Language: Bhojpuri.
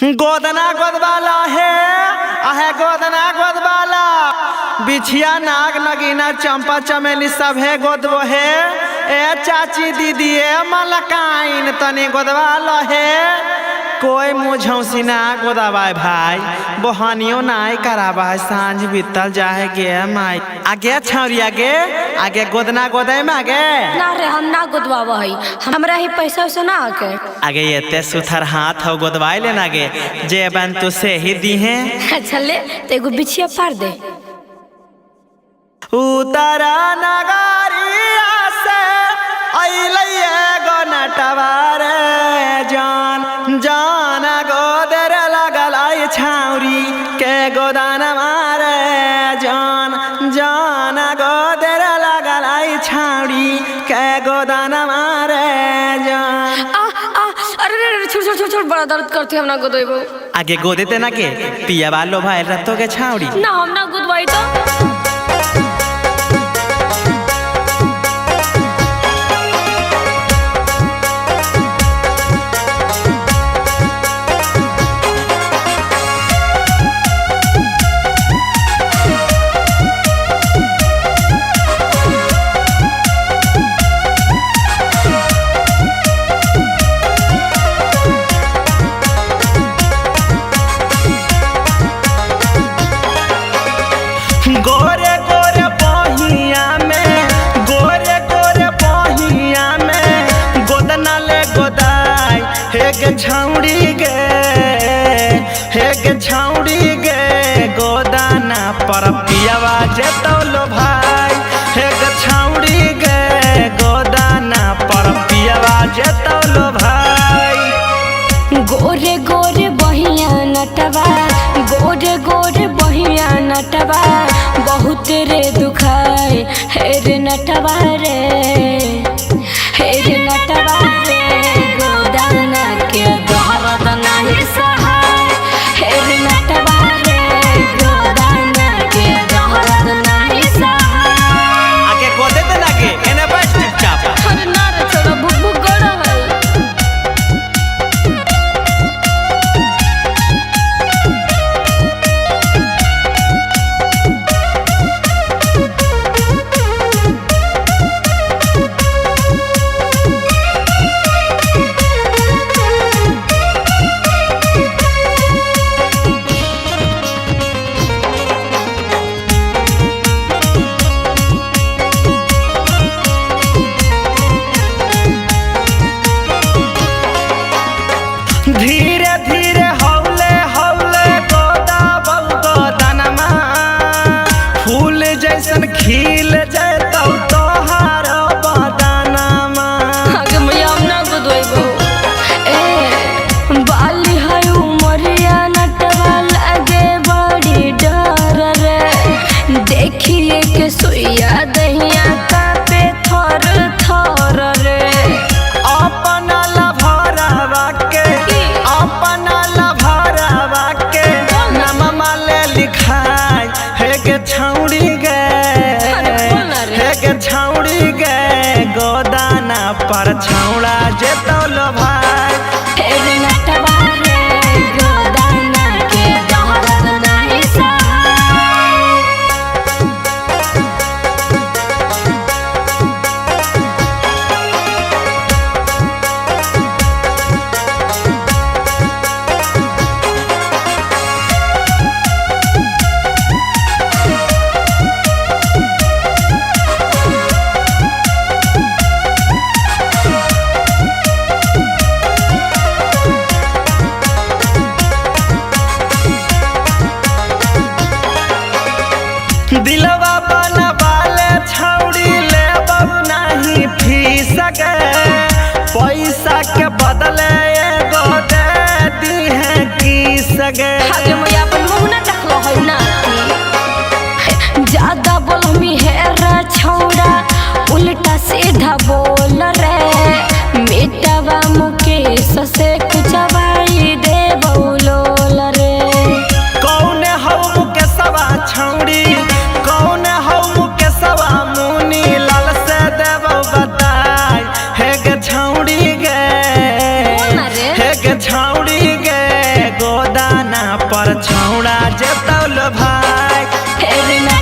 गोदना गोदवाला है आहे गोदना गोदवाला बिछिया नाग नगीना चंपा चमेली सब है गोदबो है ए चाची दीदी ए मलकाइन तने गोदवाला है कोई मुझौसी ना गोदाबाई भाई बहानियों नाई कराबाई सांझ बीतल जाए गे माई आगे छौरी आगे आगे गोदना गोदाई में आगे ना रे हम ना गोदवाब है हमरा ही पैसा वैसा ना आके आगे ये सुथर हाथ हो गोदवाई लेना गे जे बन तू से ही दी है अच्छा ले तेगो बिछिया पार दे उतरा नगरिया से अइलैया गो नटवारे जान जान गोदर लगल आई छाउरी के गोदान मारे जान जान गोदर लगल आई छाउरी के गोदान मारे जान अरे छोड़ छोड़ बड़ा दर्द करते हम ना गोदवाइबो आगे गोदे तेना के पिया वालो भाई रतो के छाउरी ना हम ना गोदवाई तो गोरे गोरे बहिया में गोरे गोरे बहिया में गोदना ले गोदाई हे गे छौड़ी गे गोदाना पर पियावा जे तौलो भाई हे गे छौड़ी गे गोदाना पर पियावा जे तौलो भाई गोरे गोरे बहिया नटवा गोरे गोरे बहिया नटवा बहुत रे दुखाए हे रे नटवा रे हे रे नटवा रे गोदाना के दर्द नहीं सहाय हे रे नटवा रे गोदाना के दर्द नहीं सहाय आगे गोदे देना के एने बस चुपचाप अरे ना रे छोड़ा बुक बुक गड़ा है धीरे धीरे हौले हौले गोदा गोदनमा फूल जैसन खिल जैतौ तोहार बदनमा आगे मैया हम ना गोदवाइबो ए बाली है उमरिया नटवा लागे बड़ी डर रे देखिए के सुइया दहिया कापे थर थर रे अपना लभरवा के नममा ले लिखाई हे गे छौड़ी गे हे गे छौड़ी गे गोदाना पर छौड़ा जे तौलो भाई हे रे नटवा रे गोदाना के दर्द नहीं सहाय दिलवा बनवाले छौड़ी ले बाबू नहीं फीस गे पैसा के बदले एगो दे दी है किस गे आगे मैया अपन मुंह ना देखलो है ना ज्यादा बोलमी है रे छौड़ा उल्टा सीधा बोल रे मिटवा मुकेश से कुचवाई दे बोलोल रे कौन हौ मुके सवा छौड़ी कौन हौ मुके सवा मुनी लाल से देबो बताई हे गे छौड़ी गे कौन रे हे गे छौड़ी गे गो बोल भाई। फेर ना